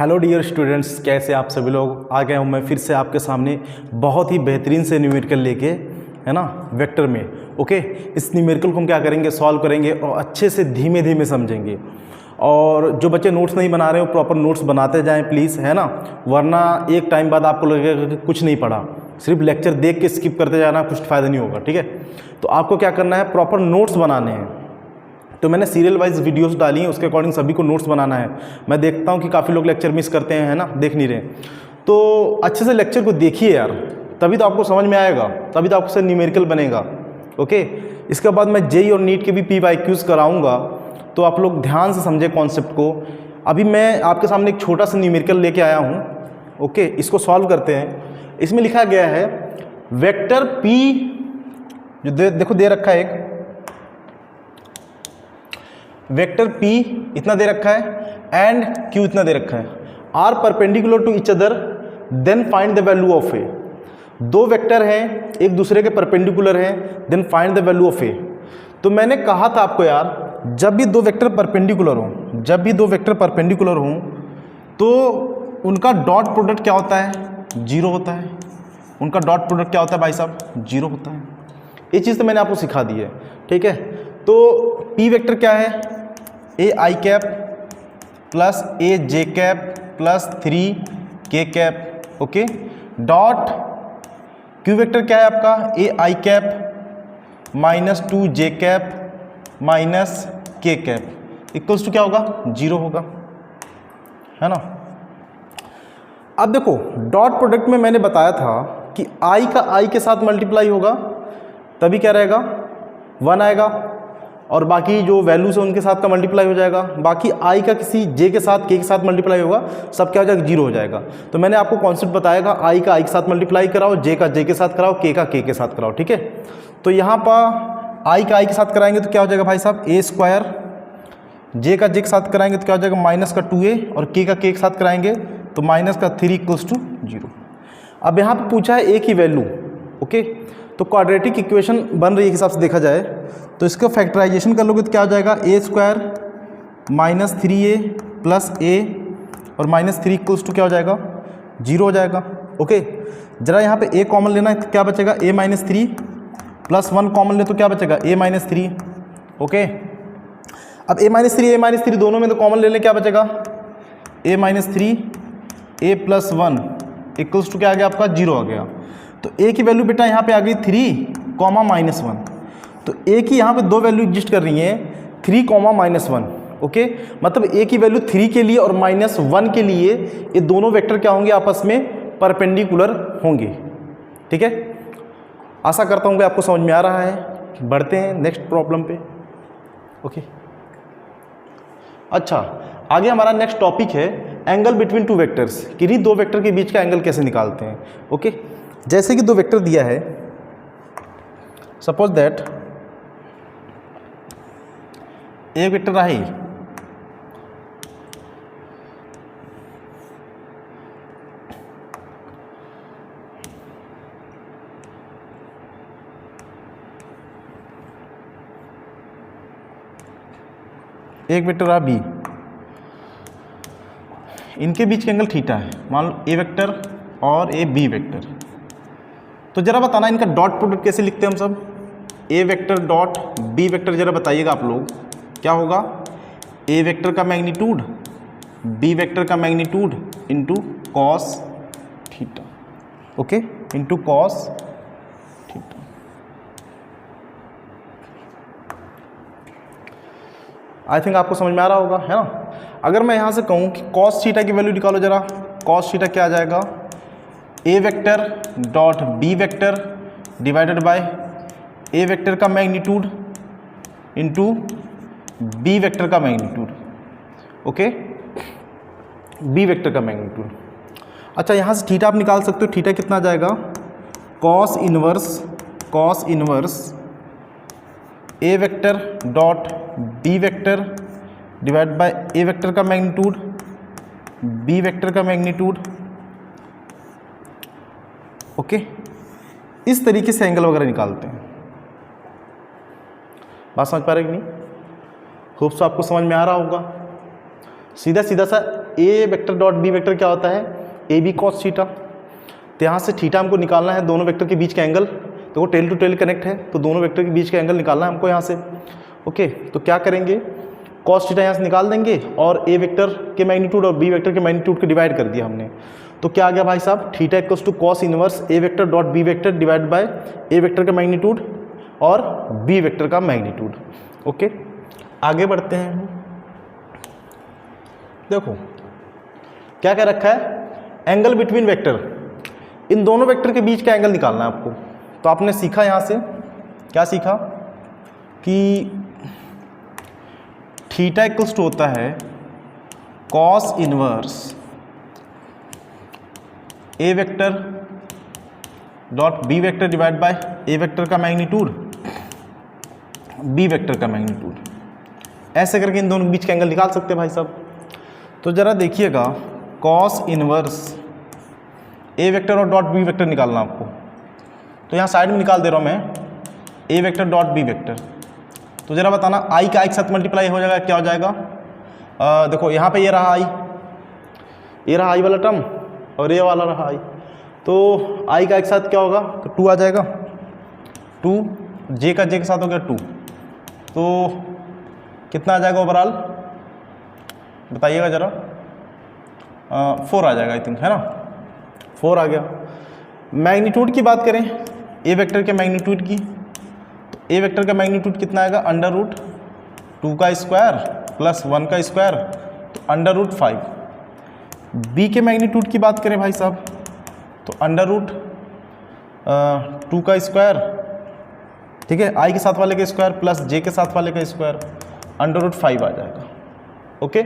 Hello dear students, कैसे आप सभी लोग। आ गया हूँ मैं फिर से आपके सामने बहुत ही बेहतरीन से न्यूमेरिकल लेके, है ना, वेक्टर में। ओके, इस न्यूमेरिकल को हम क्या करेंगे, सॉल्व करेंगे और अच्छे से धीमे धीमे समझेंगे। और जो बच्चे नोट्स नहीं बना रहे हो, प्रॉपर नोट्स बनाते जाएं प्लीज़, है ना, वरना एक टाइम बाद आपको लगेगा कि कुछ नहीं पढ़ा। सिर्फ लेक्चर देख के स्किप करते जाना, कुछ फ़ायदा नहीं होगा। ठीक है, तो आपको क्या करना है, प्रॉपर नोट्स बनाने हैं। तो मैंने सीरियल वाइज वीडियोस डाली हैं, उसके अकॉर्डिंग सभी को नोट्स बनाना है। मैं देखता हूँ कि काफ़ी लोग लेक्चर मिस करते हैं, है ना, देख नहीं रहे। तो अच्छे से लेक्चर को देखिए यार, तभी तो आपको समझ में आएगा, तभी तो आपको से न्यूमेरिकल बनेगा। ओके, इसके बाद मैं जेई और नीट के भी PYQs कराऊंगा, तो आप लोग ध्यान से समझे कॉन्सेप्ट को। अभी मैं आपके सामने एक छोटा सा न्यूमेरिकल लेके आया हूँ। ओके, इसको सॉल्व करते हैं। इसमें लिखा गया है वेक्टर P, जो देखो दे रखा है, एक वेक्टर P इतना दे रखा है एंड Q इतना दे रखा है, are perpendicular to each other, then find the value of A. दो वेक्टर हैं, एक दूसरे के परपेंडिकुलर हैं, then find the value of A. तो मैंने कहा था आपको यार, जब भी दो वेक्टर परपेंडिकुलर हों, जब भी दो वेक्टर परपेंडिकुलर हों, तो उनका डॉट प्रोडक्ट क्या होता है, 0 होता है। उनका डॉट प्रोडक्ट क्या होता है भाई साहब, 0 होता है। ये चीज़ तो मैंने आपको सिखा दी है। ठीक है, तो P वेक्टर क्या है, ए आई कैप प्लस ए जे कैप प्लस 3 के cap. Okay, dot Q vector क्या है आपका, ए आई कैप माइनस 2 जे कैप माइनस के कैप इक्वल्स टू क्या होगा, 0 होगा, है ना। अब देखो, डॉट प्रोडक्ट में मैंने बताया था कि आई का आई के साथ मल्टीप्लाई होगा, तभी क्या रहेगा, 1 आएगा, और बाकी जो वैल्यूज है उनके साथ का मल्टीप्लाई हो जाएगा। बाकी आई का किसी जे के साथ, के साथ मल्टीप्लाई होगा, सब क्या हो जाएगा, 0 हो जाएगा। तो मैंने आपको कॉन्सेप्ट बताएगा, आई का आई के साथ मल्टीप्लाई कराओ, जे का जे के साथ कराओ, के का के साथ कराओ। ठीक है, तो यहाँ पर आई का आई के साथ कराएंगे तो क्या हो जाएगा भाई साहब, ए स्क्वायर, जे का जे के साथ कराएंगे तो क्या हो जाएगा, माइनस का 2a, और के का के साथ कराएंगे तो माइनस का 3 इक्वल्स टू 0। अब यहाँ पर पूछा है ए की वैल्यू। ओके, तो क्वाड्रेटिक इक्वेशन बन रही है, हिसाब से देखा जाए तो इसका फैक्टराइजेशन कर लोगे तो क्या हो जाएगा, A square minus 3a plus a और माइनस 3 इक्वल्स टू क्या हो जाएगा, 0 हो जाएगा। ओके, जरा यहाँ पे a कॉमन लेना है तो क्या बचेगा, a माइनस 3 प्लस 1 कॉमन ले तो क्या बचेगा, a माइनस 3। ओके, अब a माइनस 3 दोनों में तो कॉमन ले लें, क्या बचेगा, a minus 3 a plus 1 equals to क्या आ गया आपका, 0 आ गया। तो a की वैल्यू बेटा यहाँ पे आ गई 3 कॉमा माइनस 1। तो a की यहाँ पे दो वैल्यू एग्जिस्ट कर रही हैं, 3 कॉमा माइनस 1। ओके, मतलब a की वैल्यू 3 के लिए और माइनस 1 के लिए ये दोनों वेक्टर क्या होंगे, आपस में परपेंडिकुलर होंगे। ठीक है, आशा करता हूँ कि आपको समझ में आ रहा है। बढ़ते हैं नेक्स्ट प्रॉब्लम पे। ओके, अच्छा, आगे हमारा नेक्स्ट टॉपिक है एंगल बिटवीन टू वेक्टर्स, किन्हीं दो वेक्टर के बीच का एंगल कैसे निकालते हैं। ओके, जैसे कि दो वेक्टर दिया है, सपोज दैट एक वेक्टर रहा ही, एक वेक्टर रहा बी, इनके बीच का एंगल थीटा है, मान लो ए वेक्टर और ए बी वेक्टर। तो जरा बताना इनका डॉट प्रोडक्ट कैसे लिखते हैं हम सब, ए वेक्टर डॉट बी वेक्टर, जरा बताइएगा आप लोग क्या होगा, ए वेक्टर का मैग्नीट्यूड बी वेक्टर का magnitude into cos theta. Okay, into cos theta. I think आपको समझ में आ रहा होगा, है ना। अगर मैं यहाँ से कहूँ कि कॉस थीटा की वैल्यू निकालो जरा, कॉस थीटा क्या आ जाएगा, A vector dot B vector divided by A vector का मैग्नीट्यूड इनटू बी वेक्टर का मैग्नीट्यूड। ओके, बी वेक्टर का मैग्नीट्यूड। अच्छा, यहाँ से थीटा आप निकाल सकते हो, थीटा कितना आ जाएगा, cos inverse A vector dot B vector divide by A vector का मैग्नीट्यूड बी वेक्टर का मैग्नीट्यूड। ओके, इस तरीके से एंगल वगैरह निकालते हैं। बात समझ पा रहे कि नहीं? होप सो आपको समझ में आ रहा होगा। सीधा सीधा सा ए वेक्टर डॉट बी वेक्टर क्या होता है, ए बी कॉस थीटा। तो यहाँ से थीटा हमको निकालना है, दोनों वेक्टर के बीच का एंगल। तो वो टेल टू टेल कनेक्ट है, तो दोनों वेक्टर के बीच का एंगल निकालना है हमको यहाँ से। ओके, तो क्या करेंगे, कॉस थीटा यहाँ से निकाल देंगे और ए वेक्टर के मैग्नीट्यूड और बी वेक्टर के मैग्नीट्यूड को डिवाइड कर दिया हमने। तो क्या आ गया भाई साहब, theta equals to cos inverse A vector dot B vector divide by A vector का मैग्नीट्यूड और बी वेक्टर का मैग्नीट्यूड। ओके, आगे बढ़ते हैं। देखो क्या क्या रखा है, एंगल बिटवीन वेक्टर, इन दोनों वेक्टर के बीच का एंगल निकालना है आपको। तो आपने सीखा यहाँ से, क्या सीखा कि थीटा इक्वल्स टू होता है cos inverse A vector dot B vector divide by A vector का मैग्नीट्यूड बी वेक्टर का मैग्नीट्यूड। ऐसे करके इन दोनों के बीच का एंगल निकाल सकते हैं भाई साहब। तो जरा देखिएगा, कॉस इनवर्स ए वेक्टर और डॉट बी वेक्टर निकालना आपको। तो यहाँ साइड में निकाल दे रहा हूँ मैं, ए वेक्टर डॉट बी वेक्टर। तो जरा बताना, आई का आई के साथ मल्टीप्लाई हो जाएगा, क्या हो जाएगा, देखो यहाँ पे ये रहा आई, ये रहा आई वाला टर्म और ये वाला रहा आई। तो आई का एक साथ क्या होगा, तो 2 आ जाएगा, 2 जे का जे के साथ हो गया 2। तो कितना आ जाएगा ओवरऑल, बताइएगा जरा, 4 आ जाएगा आई थिंक, है ना, 4 आ गया। मैग्नीट्यूड की बात करें, ए वेक्टर के मैग्नीट्यूड की, तो ए वेक्टर का मैग्नीट्यूड कितना आएगा, अंडर रूट 2 का स्क्वायर प्लस 1 का स्क्वायर, तो अंडर रूट 5। बी के मैग्नीट्यूड की बात करें भाई साहब, तो अंडर रूट 2 का स्क्वायर, ठीक है, आई के साथ वाले का स्क्वायर प्लस जे के साथ वाले का स्क्वायर, अंडर रूट 5 आ जाएगा। ओके,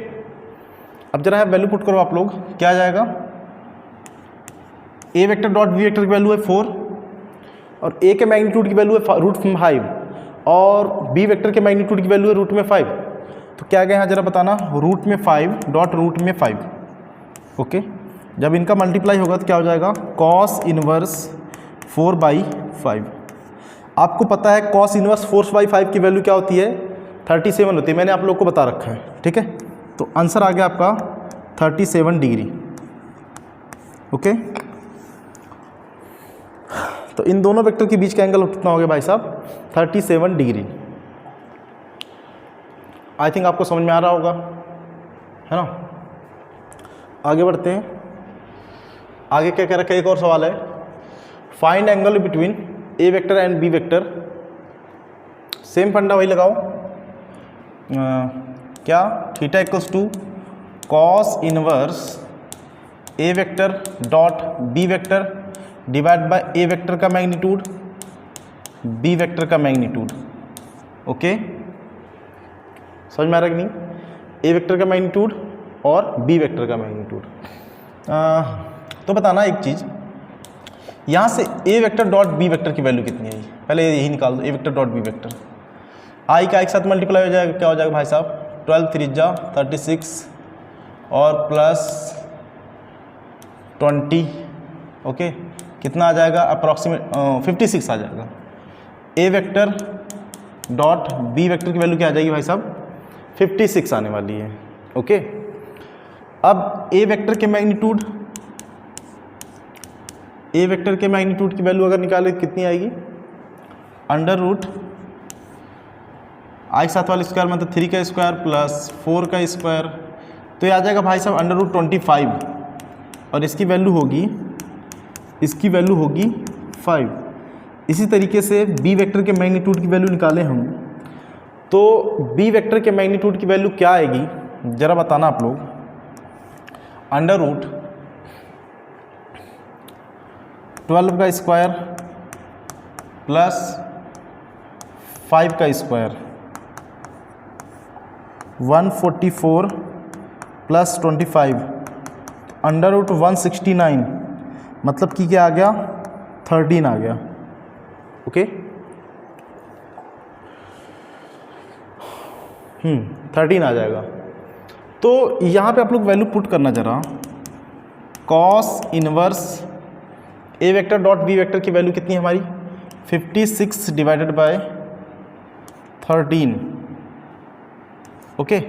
अब जरा है वैल्यू पुट करो आप लोग, क्या आ जाएगा, A vector dot B vector की वैल्यू है 4 और ए के मैग्नीट्यूड की वैल्यू है रूट 5 और बी वेक्टर के मैग्नीट्यूड की वैल्यू है रूट में 5। तो क्या गया यहाँ जरा बताना, रूट में 5 डॉट रूट में 5। ओके, जब इनका मल्टीप्लाई होगा तो क्या हो जाएगा, कॉस इनवर्स 4/5। आपको पता है कॉस इनवर्स 4/5 की वैल्यू क्या होती है, 37 होती है, मैंने आप लोग को बता रखा है, ठीक है। तो आंसर आ गया आपका 37 डिग्री। ओके, तो इन दोनों वेक्टर के बीच का एंगल कितना हो गया भाई साहब, 37 डिग्री। आई थिंक आपको समझ में आ रहा होगा, है ना। आगे बढ़ते हैं, आगे क्या क्या रखा है, एक और सवाल है, find angle between A vector and B vector. Same फंडा वही लगाओ, क्या, theta equals to cos inverse A vector dot B vector divide by A vector का मैग्नीट्यूड बी वेक्टर का मैग्नीट्यूड। ओके, समझ में आ रहा है कि नहीं, ए वेक्टर का मैग्नीट्यूड और बी वेक्टर का मैग्नीट्यूड। तो बताना एक चीज़, यहाँ से A vector dot B vector की वैल्यू कितनी है, पहले यही निकाल दो, ए वेक्टर डॉट बी वेक्टर। आई का एक साथ मल्टीप्लाई हो जाएगा, क्या हो जाएगा भाई साहब, 12 3 36 और प्लस 20। ओके, कितना आ जाएगा, अप्रॉक्सीमेट 56 आ जाएगा। A vector dot B vector की वैल्यू क्या आ जाएगी भाई साहब, 56 आने वाली है। ओके, अब ए वेक्टर के मैग्नीट्यूड, ए वेक्टर के मैग्नीट्यूड की वैल्यू अगर निकाले कितनी आएगी, अंडर रूट आई के साथ वाले स्क्वायर मतलब 3 का स्क्वायर प्लस 4 का स्क्वायर, तो ये आ जाएगा भाई साहब अंडर रूट 25 और इसकी वैल्यू होगी 5। इसी तरीके से बी वेक्टर के मैग्नीट्यूड की वैल्यू निकालें हम, तो बी वेक्टर के मैग्नीट्यूड की वैल्यू क्या आएगी जरा बताना आप लोग, अंडर रूट 12 का स्क्वायर प्लस 5 का स्क्वायर 144 प्लस 25 अंडर रूट 169 मतलब कि क्या आ गया 13 आ गया। ओके 13 आ जाएगा। तो यहाँ पे आप लोग वैल्यू पुट करना जरा, cos inverse A vector dot B vector की वैल्यू कितनी है हमारी 56 डिवाइडेड बाय 13। ओके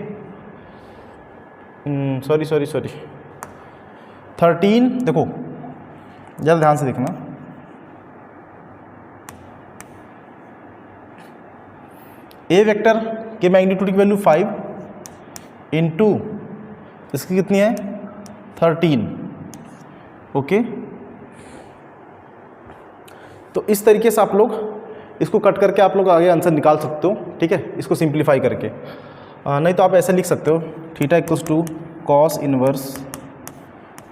सॉरी 13, देखो ज़रा ध्यान से देखना, ए वेक्टर के मैग्नीट्यूड की वैल्यू 5 इंटू इसकी कितनी है 13, ओके। तो इस तरीके से आप लोग इसको कट करके आप लोग आगे आंसर निकाल सकते हो, ठीक है, इसको सिंप्लीफाई करके। नहीं तो आप ऐसे लिख सकते हो, theta equals to cos inverse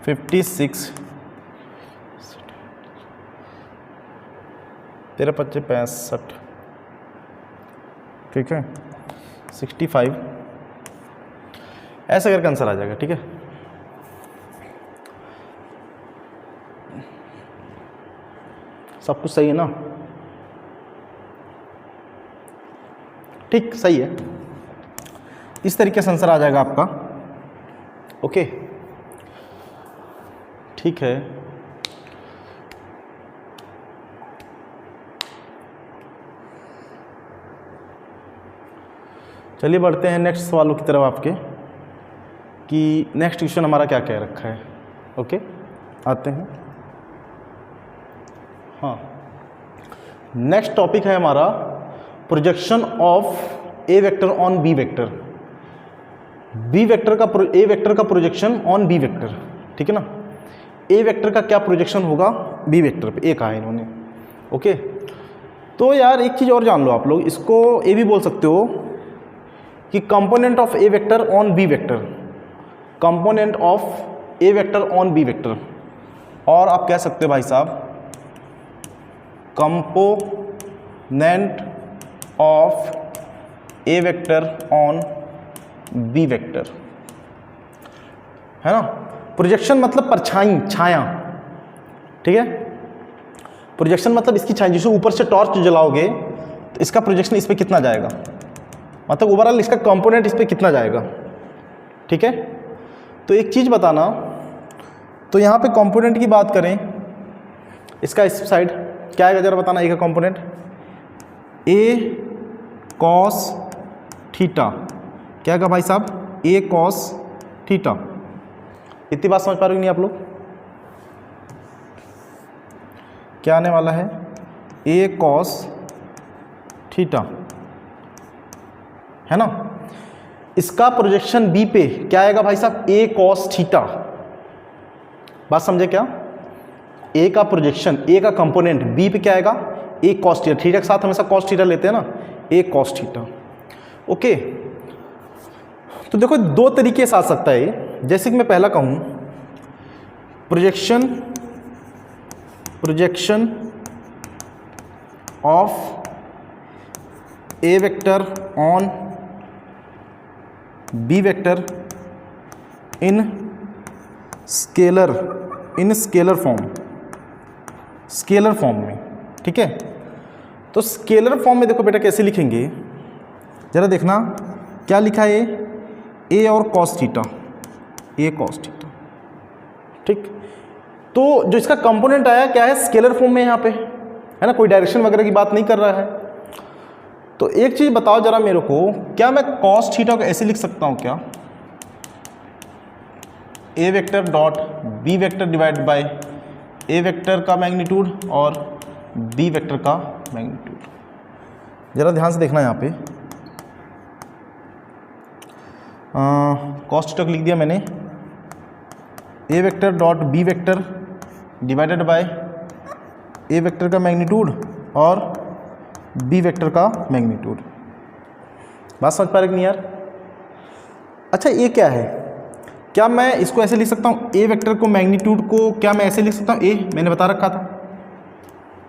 56 65, ठीक है 65, ऐसा करके आंसर आ जाएगा, ठीक है। सब कुछ सही है ना? ठीक, सही है। इस तरीके से आंसर आ जाएगा आपका, ओके, ठीक है। चलिए बढ़ते हैं नेक्स्ट सवालों की तरफ आपके, कि नेक्स्ट क्वेश्चन हमारा क्या कह रखा है, ओके, आते हैं। हाँ, नेक्स्ट टॉपिक है हमारा projection of A vector on B vector. B vector का ए वेक्टर का प्रोजेक्शन ऑन बी वेक्टर, ठीक है ना। ए वेक्टर का क्या प्रोजेक्शन होगा बी वेक्टर पे, ए कहा है इन्होंने, ओके। तो यार एक चीज़ और जान लो आप लोग, इसको ये भी बोल सकते हो कि component of A vector on B vector, component of A vector on B vector, और आप कह सकते हो भाई साहब component of A vector on B vector, है ना। प्रोजेक्शन मतलब परछाई, छाया, ठीक है। प्रोजेक्शन मतलब इसकी छाया, जिसे ऊपर से टॉर्च जलाओगे तो इसका प्रोजेक्शन इस पे कितना जाएगा, मतलब ओवरऑल इसका कंपोनेंट इस पे कितना जाएगा, ठीक है। तो एक चीज़ बताना, तो यहाँ पे कंपोनेंट की बात करें, इसका इस साइड क्या आएगा जरा बताना, ए का कंपोनेंट ए कॉस थीटा, क्या आएगा भाई साहब ए कॉस थीटा। इतनी बात समझ पा रहे हो नहीं आप लोग? क्या आने वाला है ए कॉस थीटा, है ना। इसका प्रोजेक्शन बी पे क्या आएगा भाई साहब ए कॉस थीटा। बात समझे क्या? ए का प्रोजेक्शन, ए का कंपोनेंट बी पे क्या आएगा ए कॉस थीटा, थीटा के साथ हमेशा कॉस थीटा लेते हैं ना, ए कॉस थीटा, ओके। तो देखो दो तरीके से आ सकता है, जैसे कि मैं पहला कहूं projection of A vector on B vector in scalar form में, ठीक है। तो स्केलर फॉर्म में देखो बेटा कैसे लिखेंगे, जरा देखना क्या लिखा है ए और कॉस थीटा, ए कॉस थीटा, ठीक। तो जो इसका कंपोनेंट आया क्या है स्केलर फॉर्म में यहाँ पे, है ना, कोई डायरेक्शन वगैरह की बात नहीं कर रहा है। तो एक चीज़ बताओ जरा मेरे को, क्या मैं कॉस थीटा को ऐसे लिख सकता हूँ क्या, A vector dot B vector divide by A vector का मैग्नीट्यूड और बी वेक्टर का मैग्नीट्यूड। जरा ध्यान से देखना यहाँ पे, कॉस थीटा को लिख दिया मैंने A vector dot B vector divided by A vector का मैग्नीट्यूड और बी वेक्टर का मैग्नीट्यूड। बात समझ पा रहे कि नहीं यार? अच्छा ये क्या है, क्या मैं इसको ऐसे लिख सकता हूँ ए वेक्टर को मैग्नीट्यूड को, क्या मैं ऐसे लिख सकता हूँ ए, मैंने बता रखा था,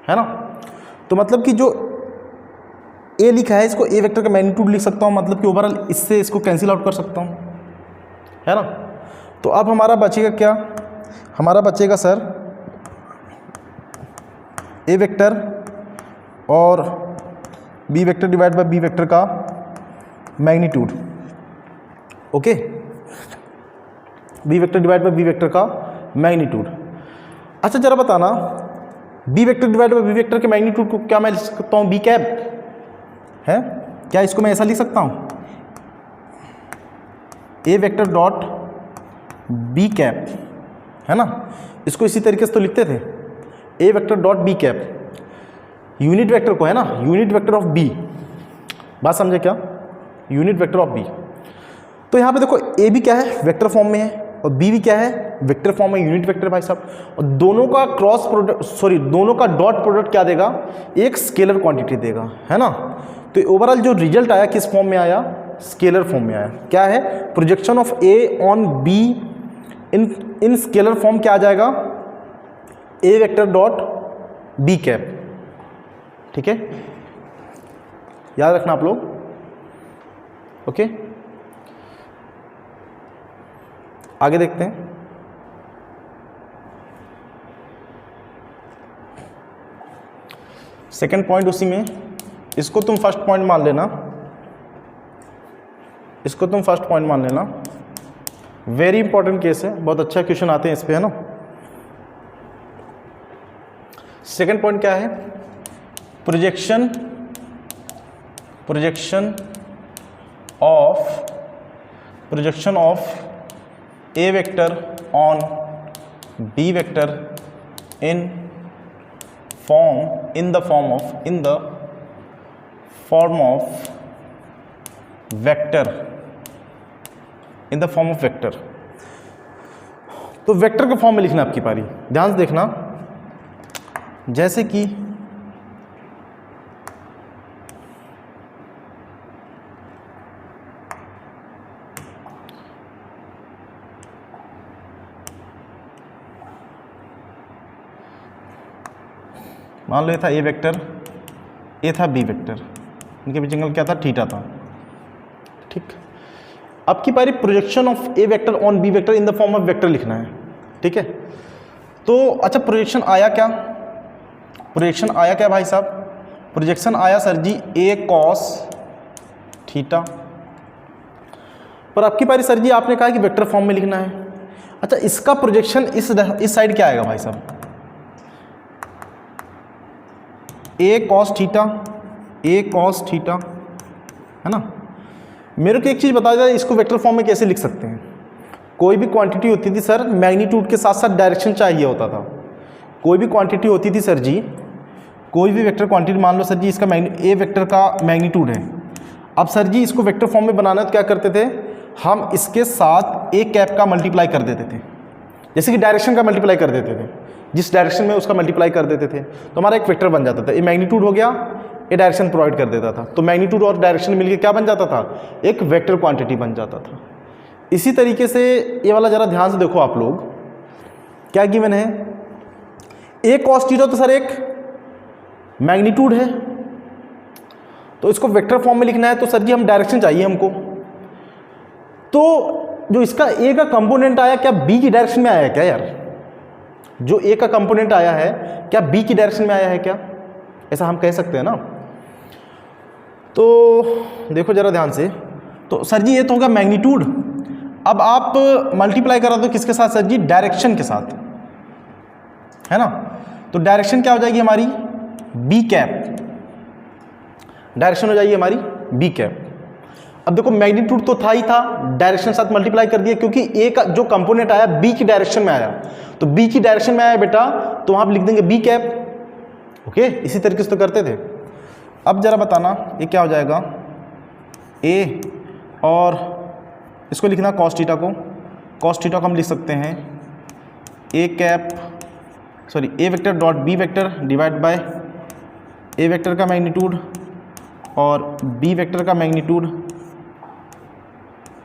है ना। तो मतलब कि जो ए लिखा है इसको ए वेक्टर का मैग्नीट्यूड लिख सकता हूँ, मतलब कि ओवरऑल इससे इसको कैंसिल आउट कर सकता हूँ, है ना। तो अब हमारा बचेगा क्या, हमारा बचेगा सर ए वेक्टर और B vector divide by B vector का magnitude, okay, B vector divide by B vector का मैग्नीट्यूड। अच्छा जरा बताना B vector divide by B vector के मैग्नीट्यूड को क्या मैं लिख सकता हूँ बी कैप, है क्या इसको मैं ऐसा लिख सकता हूँ A vector dot B cap, है ना, इसको इसी तरीके से तो लिखते थे, A vector dot B cap, unit vector को, है ना, यूनिट वेक्टर ऑफ बी, बात समझे क्या, यूनिट वेक्टर ऑफ बी। तो यहाँ पे देखो ए भी क्या है, वेक्टर फॉर्म में है, और बी भी क्या है, वेक्टर फॉर्म में, यूनिट वेक्टर भाई साहब, और दोनों का क्रॉस प्रोडक्ट, सॉरी दोनों का डॉट प्रोडक्ट क्या देगा, एक स्केलर क्वांटिटी देगा, है ना। तो ओवरऑल जो रिजल्ट आया किस फॉर्म में आया, स्केलर फॉर्म में आया। क्या है, projection of A on be in scalar form क्या आ जाएगा, A vector dot B cap, ठीक है, याद रखना आप लोग, ओके। आगे देखते हैं, सेकंड पॉइंट उसी में, इसको तुम फर्स्ट पॉइंट मान लेना, इसको तुम फर्स्ट पॉइंट मान लेना, वेरी इंपॉर्टेंट केस है, बहुत अच्छा क्वेश्चन आते हैं इस पे, है ना। सेकंड पॉइंट क्या है, projection of A vector on B vector in the form of vector, in the form of vector. तो वेक्टर के फॉर्म में लिखना आपकी पारी, ध्यान से देखना, जैसे कि मान लो ये था ए वेक्टर, ये था बी वेक्टर, इनके बीच एंगल क्या था, थीटा था, ठीक। अब की बारी projection of A vector on B vector in the form of vector लिखना है, ठीक है। तो अच्छा प्रोजेक्शन आया क्या, प्रोजेक्शन आया क्या भाई साहब, प्रोजेक्शन आया सर जी ए कॉस थीटा, पर आपकी बारी सर जी आपने कहा कि वेक्टर फॉर्म में लिखना है। अच्छा इसका प्रोजेक्शन इस साइड क्या आएगा भाई साहब, ए कॉस थीटा, है ना। मेरे को एक चीज़ बता दें, इसको वेक्टर फॉर्म में कैसे लिख सकते हैं। कोई भी क्वांटिटी होती थी सर, मैग्नीट्यूड के साथ साथ डायरेक्शन चाहिए होता था। कोई भी क्वांटिटी होती थी सर जी, कोई भी वेक्टर क्वांटिटी, मान लो सर जी इसका ए वेक्टर का मैग्नीट्यूड है, अब सर जी इसको वेक्टर फॉर्म में बनाना तो क्या करते थे, हम इसके साथ ए कैप का मल्टीप्लाई कर देते थे, जैसे कि डायरेक्शन का मल्टीप्लाई कर देते थे, जिस डायरेक्शन में उसका मल्टीप्लाई कर देते थे तो हमारा एक वेक्टर बन जाता था। ए मैग्नीट्यूड हो गया, ए डायरेक्शन प्रोवाइड कर देता था, तो मैग्नीट्यूड और डायरेक्शन मिलकर क्या बन जाता था, एक वेक्टर क्वांटिटी बन जाता था। इसी तरीके से ये वाला जरा ध्यान से देखो आप लोग, क्या गिवन है, ए कॉस थीटा तो सर एक मैग्नीट्यूड है, तो इसको वेक्टर फॉर्म में लिखना है तो सर जी हम डायरेक्शन चाहिए हमको। तो जो इसका ए का कंपोनेंट आया क्या बी की डायरेक्शन में आया क्या यार, जो ए का कंपोनेंट आया है क्या बी की डायरेक्शन में आया है क्या, ऐसा हम कह सकते हैं ना। तो देखो जरा ध्यान से, तो सर जी ये तो होगा मैग्नीट्यूड, अब आप मल्टीप्लाई करा दो किसके साथ सर जी, डायरेक्शन के साथ, है ना। तो डायरेक्शन क्या हो जाएगी हमारी, बी कैप, डायरेक्शन हो जाएगी हमारी बी कैप। अब देखो मैग्नीट्यूड तो था ही था, डायरेक्शन साथ मल्टीप्लाई कर दिया, क्योंकि ए का जो कंपोनेंट आया बी की डायरेक्शन में आया, तो बी की डायरेक्शन में आया बेटा, तो वहां आप लिख देंगे बी कैप, ओके। इसी तरीके से तो करते थे। अब जरा बताना ये क्या हो जाएगा, ए और इसको लिखना कॉस थीटा को, कॉस थीटा को हम लिख सकते हैं A cap, sorry A vector dot B vector divide by A vector का मैग्नीट्यूड और बी वेक्टर का मैग्नीट्यूड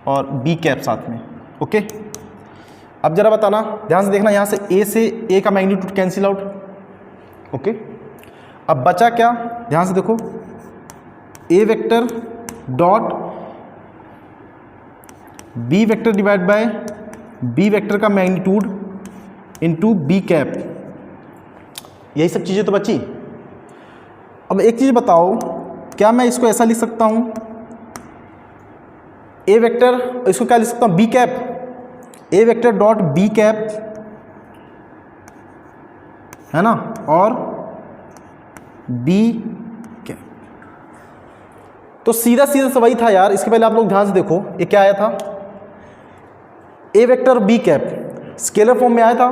और बी कैप साथ में, ओके। अब जरा बताना, ध्यान से देखना, यहाँ से ए का मैग्नीट्यूड कैंसिल आउट, ओके। अब बचा क्या, ध्यान से देखो, A vector dot B vector divide by B vector का मैग्नीट्यूड इनटू बी कैप, यही सब चीज़ें तो बची। अब एक चीज़ बताओ, क्या मैं इसको ऐसा लिख सकता हूँ, ए वेक्टर, इसको क्या लिख सकता हूँ, बी कैप, ए वेक्टर डॉट बी कैप, है ना, और बी कैप। तो सीधा सीधा वही था यार। इसके पहले आप लोग ध्यान से देखो, ये क्या आया था, A vector B cap scalar form में आया था,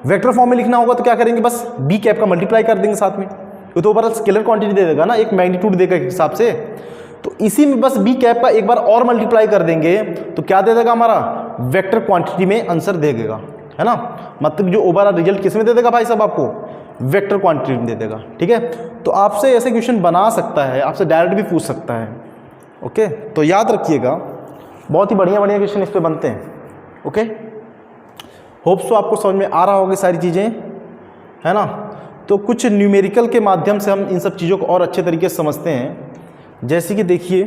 वेक्टर फॉर्म में लिखना होगा तो क्या करेंगे, बस बी कैप का मल्टीप्लाई कर देंगे साथ में, ये तो ओवरऑल स्केलर क्वांटिटी दे देगा ना, एक मैग्नीट्यूड देगा एक हिसाब से। तो इसी में बस बी कैप का एक बार और मल्टीप्लाई कर देंगे तो क्या दे देगा, हमारा वेक्टर क्वांटिटी में आंसर दे देगा, है ना। मतलब जो ओवरऑल रिजल्ट किस में दे देगा भाई साहब, आपको वेक्टर क्वांटिटी में दे देगा। ठीक है, तो आपसे ऐसे क्वेश्चन बना सकता है, आपसे डायरेक्ट भी पूछ सकता है। ओके, तो याद रखिएगा, बहुत ही बढ़िया बढ़िया क्वेश्चन इस पे बनते हैं। ओके, होप सो आपको समझ में आ रहा होगी सारी चीज़ें, है ना। तो कुछ न्यूमेरिकल के माध्यम से हम इन सब चीज़ों को और अच्छे तरीके से समझते हैं। जैसे कि देखिए,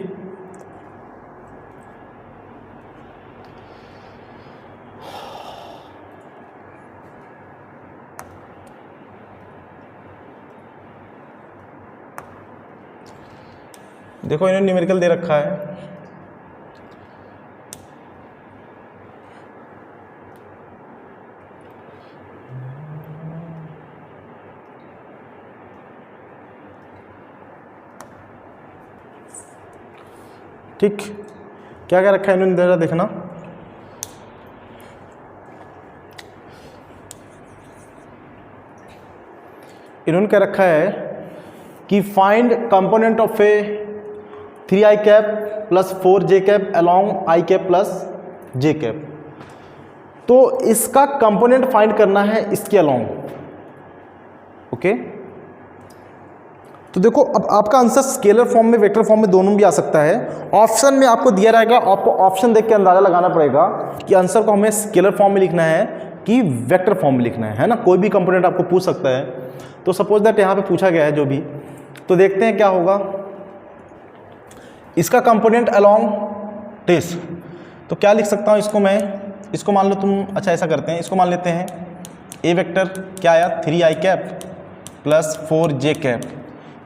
देखो इन्होंने न्यूमेरिकल दे रखा है, ठीक, क्या क्या रखा है इन्होंने, जरा देखना। इन्होंने क्या रखा है कि find component of A 3i cap plus 4j cap along i cap plus j cap. तो इसका कंपोनेंट फाइंड करना है इसके अलॉन्ग। ओके, तो देखो अब आपका आंसर स्केलर फॉर्म में, वेक्टर फॉर्म में, दोनों भी आ सकता है। ऑप्शन में आपको दिया रहेगा, आपको ऑप्शन देख के अंदाजा लगाना पड़ेगा कि आंसर को हमें स्केलर फॉर्म में लिखना है कि वेक्टर फॉर्म में लिखना है ना। कोई भी कंपोनेंट आपको पूछ सकता है, तो सपोज दैट यहाँ पे पूछा गया है जो भी, तो देखते हैं क्या होगा। इसका कंपोनेंट अलॉन्ग टेस्ट, तो क्या लिख सकता हूँ इसको मैं, इसको मान लो तुम, अच्छा ऐसा करते हैं, इसको मान लेते हैं ए वेक्टर क्या आया 3i cap plus 4j cap,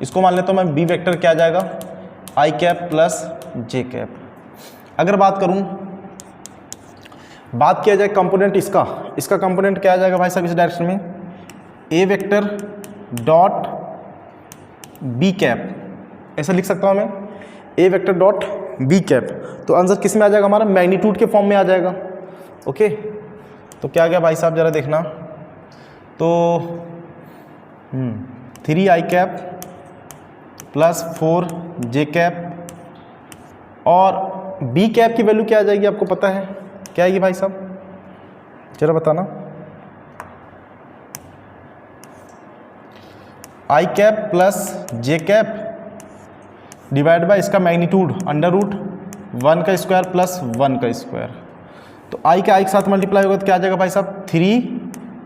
इसको मान लेता हूँ मैं बी वेक्टर क्या आ जाएगा i cap plus j cap. अगर बात किया जाए कंपोनेंट इसका कंपोनेंट क्या आ जाएगा भाई साहब इस डायरेक्शन में, ए वेक्टर डॉट बी कैप, ऐसा लिख सकता हूँ मैं, ए वेक्टर डॉट बी कैप। तो आंसर किस में आ जाएगा हमारा, मैग्नीट्यूड के फॉर्म में आ जाएगा। ओके, तो क्या गया भाई साहब जरा देखना, तो 3i cap plus 4j cap, और बी कैप की वैल्यू क्या आ जाएगी आपको पता है, क्या आएगी भाई साहब जरा बताना। i cap plus j cap divide bye इसका मैग्नीट्यूड अंडर रूट 1 का स्क्वायर प्लस 1 का स्क्वायर। तो i के साथ मल्टीप्लाई होगा तो क्या आ जाएगा भाई साहब 3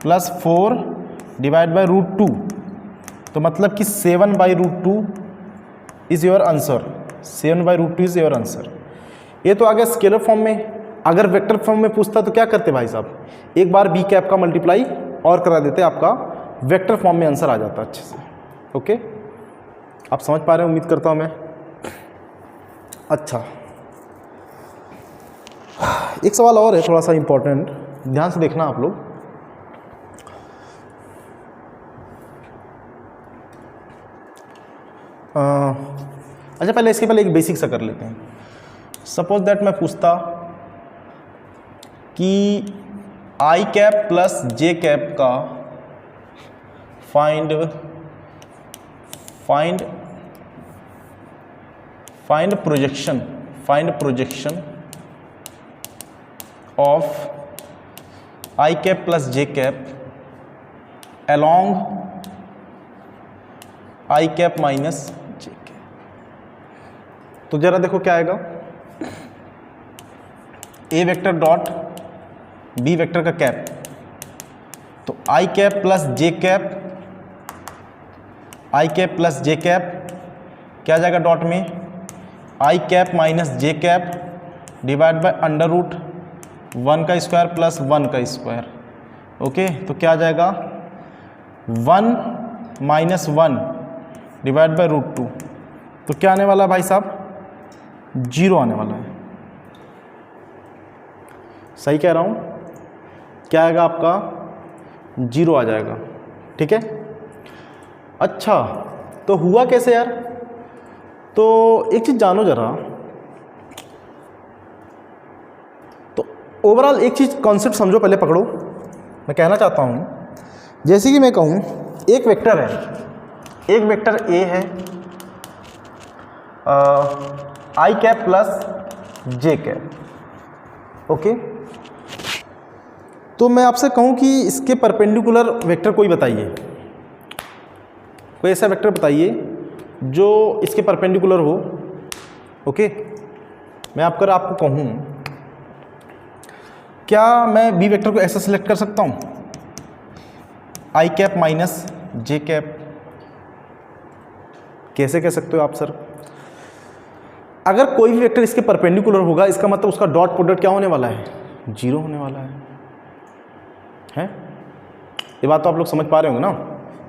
प्लस 4 डिवाइड बाय रूट 2, तो मतलब कि 7 by root 2 is your answer, 7 by root 2 is your answer. ये तो आ गया स्केलर फॉर्म में। अगर वेक्टर फॉर्म में पूछता तो क्या करते भाई साहब, एक बार बी कैप का मल्टीप्लाई और करा देते, आपका वेक्टर फॉर्म में आंसर आ जाता अच्छे से। ओके, आप समझ पा रहे हैं उम्मीद करता हूँ मैं। अच्छा, एक सवाल और है थोड़ा सा इम्पोर्टेंट, ध्यान से देखना आप लोग। अच्छा, पहले इसके पहले एक बेसिक सा कर लेते हैं। सपोज दैट मैं पूछता कि I cap plus J cap का find projection of I cap plus J cap along I cap minus J cap. तो जरा देखो क्या आएगा, A vector dot B vector का कैप, तो I cap plus J cap, I cap plus J cap क्या जाएगा डॉट में, I cap minus J cap divide by under root 1 का स्क्वायर प्लस 1 का स्क्वायर। ओके, तो क्या आ जाएगा 1 माइनस 1 डिवाइड बाय रूट 2, तो क्या आने वाला है भाई साहब 0 आने वाला है। सही कह रहा हूँ, क्या आएगा आपका 0 आ जाएगा। ठीक है, अच्छा तो हुआ कैसे यार, तो एक चीज़ जानो जरा, तो ओवरऑल एक चीज़ कॉन्सेप्ट समझो, पहले पकड़ो। मैं कहना चाहता हूँ, जैसे कि मैं कहूँ एक वेक्टर है, एक वेक्टर ए है आई cap plus J cap, okay. तो मैं आपसे कहूँ कि इसके परपेंडिकुलर वेक्टर कोई बताइए, कोई ऐसा वेक्टर बताइए जो इसके परपेंडिकुलर हो, ओके। मैं आपको कहूँ, क्या मैं बी वेक्टर को ऐसा सिलेक्ट कर सकता हूँ, आई कैप माइनस जे कैप? कैसे कह सकते हो आप सर? अगर कोई भी वेक्टर इसके परपेंडिकुलर होगा, इसका मतलब उसका डॉट प्रोडक्ट क्या होने वाला है, 0 होने वाला है? ये बात तो आप लोग समझ पा रहे होंगे ना।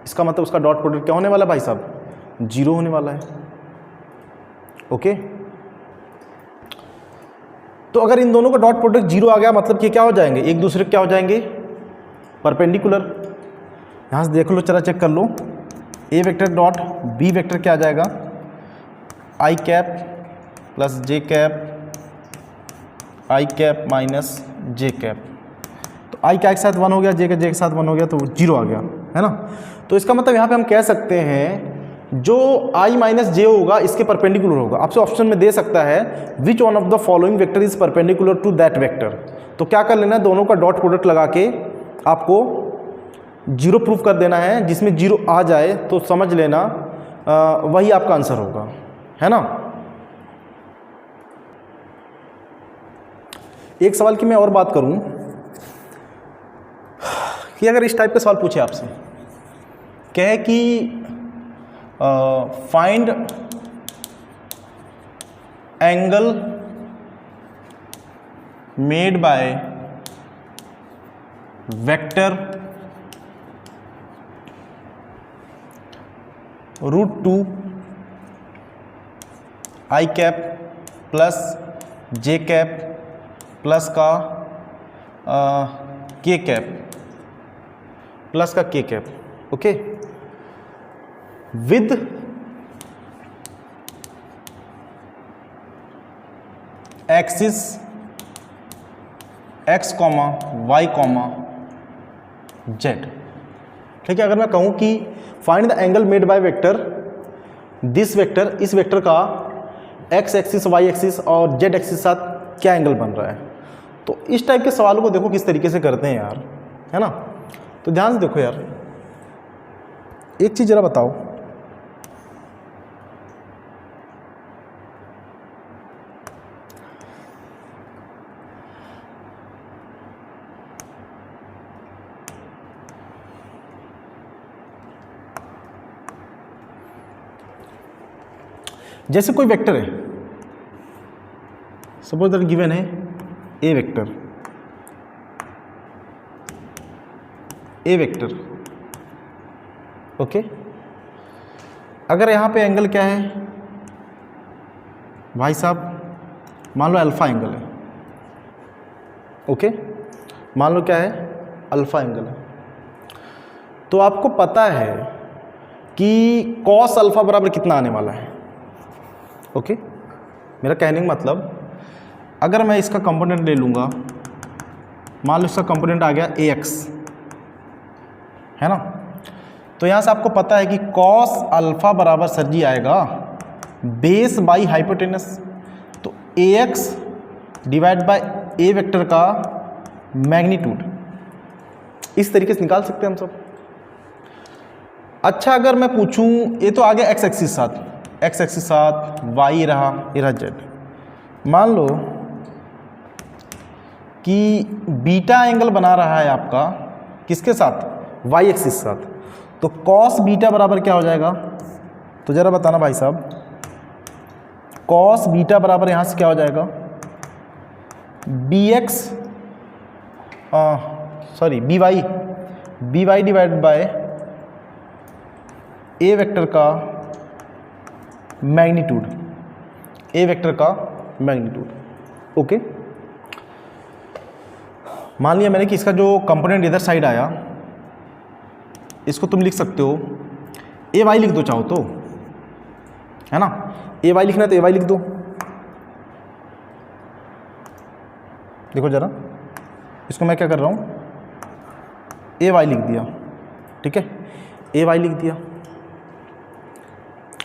इसका मतलब उसका डॉट प्रोडक्ट क्या होने वाला है भाई साहब, 0 होने वाला है, ओके। तो अगर इन दोनों का डॉट प्रोडक्ट 0 आ गया, मतलब कि क्या हो जाएंगे, एक दूसरे क्या हो जाएंगे, परपेंडिकुलर। यहाँ से देख लो, चला चेक कर लो, ए वेक्टर डॉट बी वेक्टर क्या आ जाएगा, आई cap plus J cap, I cap minus J cap. तो आई का एक साथ 1 हो गया, जे के साथ 1 हो गया, तो 0 आ गया, है ना। तो इसका मतलब यहाँ पे हम कह सकते हैं जो i माइनस जे होगा इसके परपेंडिकुलर होगा। आपसे ऑप्शन में दे सकता है which one of the following vector is perpendicular to that vector. तो क्या कर लेना है, दोनों का डॉट प्रोडक्ट लगा के आपको 0 प्रूफ कर देना है। जिसमें 0 आ जाए तो समझ लेना वही आपका आंसर होगा, है ना। एक सवाल की मैं और बात करूं कि अगर इस टाइप का सवाल पूछे आपसे, कहे कि find angle made by vector √2 I cap plus J cap plus का के कैप प्लस का के cap, okay, with axis x, y, z। ठीक है। अगर मैं कहूं कि find the angle made by vector this vector, इस वेक्टर का x एक्सिस, y एक्सिस और z एक्सिस साथ क्या एंगल बन रहा है। तो इस टाइप के सवालों को देखो किस तरीके से करते हैं यार, है ना। तो ध्यान से देखो यार, एक चीज़ जरा बताओ, जैसे कोई वेक्टर है, सपोज दैट गिवन है ए वेक्टर, ए वेक्टर, ओके। अगर यहाँ पे एंगल क्या है भाई साहब, मान लो अल्फा एंगल है, ओके, मान लो क्या है, अल्फा एंगल है। तो आपको पता है कि कॉस अल्फा बराबर कितना आने वाला है, ओके। मेरा कहने का मतलब, अगर मैं इसका कंपोनेंट ले लूँगा, मान लो इसका कंपोनेंट आ गया ax, है ना। तो यहाँ से आपको पता है कि कॉस अल्फा बराबर सर जी आएगा बेस बाई हाइपोटेनस। तो ax divide by A vector का मैग्नीट्यूड, इस तरीके से निकाल सकते हैं हम सब। अच्छा, अगर मैं पूछूं, ये तो आ गया x एक्सिस साथ, x एक्सिस साथ, y रहा, ये रहा z। मान लो कि बीटा एंगल बना रहा है आपका किसके साथ, y एक्सिस साथ। तो cos बीटा बराबर क्या हो जाएगा, तो जरा बताना भाई साहब, cos बीटा बराबर यहाँ से क्या हो जाएगा, by divide by A vector का मैग्नीट्यूड, ए वेक्टर का मैग्नीट्यूड, ओके। मान लिया मैंने कि इसका जो कंपोनेंट इधर साइड आया, इसको तुम लिख सकते हो ए वाई लिख दो चाहो तो, है ना। ए वाई लिखना है तो ए वाई लिख दो। देखो जरा, इसको मैं क्या कर रहा हूँ, ए वाई लिख दिया, ठीक है, ए वाई लिख दिया।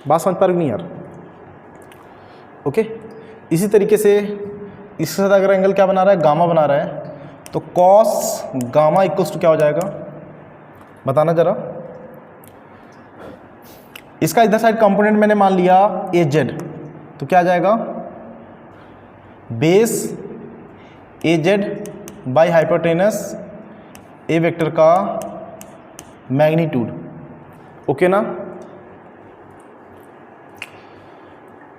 बात समझ पा रही नहीं यार? ओके, इसी तरीके से इसके साथ अगर एंगल क्या बना रहा है, गामा बना रहा है, तो कॉस गामा इक्वल्स टू क्या हो जाएगा, बताना जरा। इसका इधर साइड कंपोनेंट मैंने मान लिया ए जेड, तो क्या आ जाएगा, base A Z by hypotenuse A vector का मैग्नीट्यूड। ओके ना?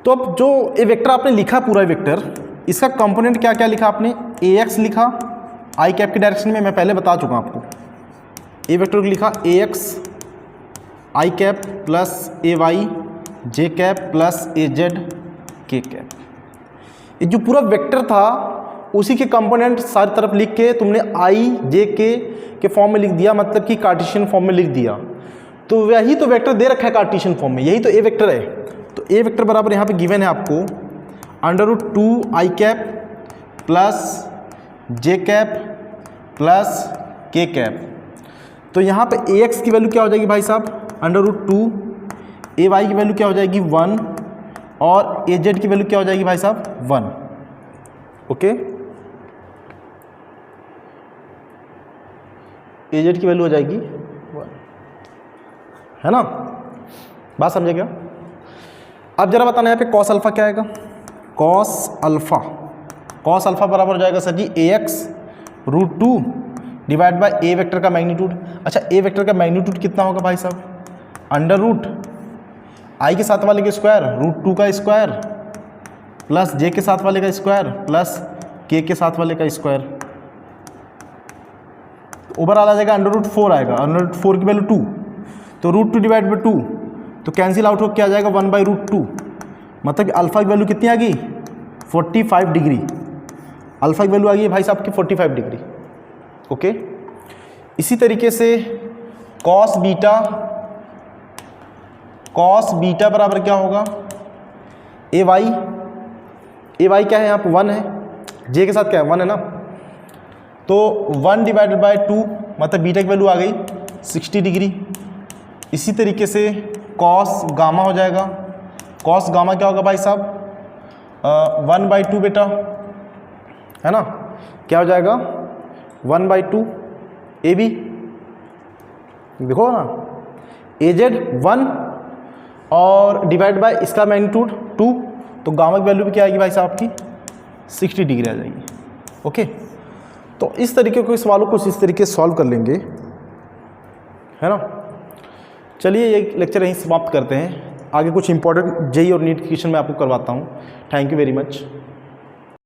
तो अब जो ए वेक्टर आपने लिखा पूरा वेक्टर, इसका कंपोनेंट क्या क्या लिखा आपने, ए एक्स लिखा आई कैप की डायरेक्शन में, मैं पहले बता चुका आपको। ए वेक्टर को लिखा ए एक्स आई कैप प्लस ए वाई जे कैप प्लस ए जेड के कैप। ये जो पूरा वेक्टर था उसी के कंपोनेंट सारी तरफ लिख के तुमने आई जे के फॉर्म में लिख दिया, मतलब कि कार्टेशियन फॉर्म में लिख दिया। तो वही तो वेक्टर दे रखा है कार्टेशियन फॉर्म में, यही तो ए वेक्टर है। तो ए वेक्टर बराबर यहाँ पे गिवन है आपको √2 आई cap plus J cap plus के कैप। तो यहाँ पे ए एक्स की वैल्यू क्या हो जाएगी भाई साहब, √2, ए वाई की वैल्यू क्या हो जाएगी 1, और ए जेड की वैल्यू क्या हो जाएगी भाई साहब 1। ओके, ए जेड की वैल्यू हो जाएगी 1, है ना? बात समझे क्या? अब जरा बताना यहाँ पे कॉस अल्फा क्या आएगा, कॉस अल्फा बराबर हो जाएगा sir ji A X √2 divide by A vector का मैग्नीट्यूड। अच्छा, ए वेक्टर का मैग्नीट्यूड कितना होगा भाई साहब, √ आई के साथ वाले का स्क्वायर √2 का स्क्वायर प्लस जे के साथ वाले का स्क्वायर प्लस के साथ वाले का स्क्वायर। ओवरऑल आ जाएगा √4 आएगा, √4 की वैल्यू 2, तो √2 डिवाइड बाई 2 तो कैंसिल आउट हो क्या आ जाएगा 1/√2, मतलब कि अल्फा की वैल्यू कितनी आ गई 45 डिग्री। अल्फा की वैल्यू आ गई भाई साहब की 45 डिग्री। ओके, इसी तरीके से कॉस बीटा बराबर क्या होगा, ए वाई क्या है यहाँ पे 1 है, जे के साथ क्या है 1 है ना, तो 1 डिवाइडेड बाय 2 मतलब बीटा की वैल्यू आ गई 60 डिग्री। इसी तरीके से कॉस गामा हो जाएगा, कॉस गामा क्या होगा भाई साहब 1/2 बेटा, है ना, क्या हो जाएगा 1/2 ए बी, देखो ना, ए जेड 1 और डिवाइड बाय इसका मैग्नीट्यूड 2, तो गामा की वैल्यू भी क्या आएगी भाई साहब की 60 डिग्री आ जाएगी। ओके, तो इस तरीके के सवालों को इस तरीके से सॉल्व कर लेंगे, है ना। चलिए ये लेक्चर यहीं समाप्त करते हैं, आगे कुछ इंपॉर्टेंट जेई और नीट क्वेश्चन मैं आपको करवाता हूँ। Thank you very much.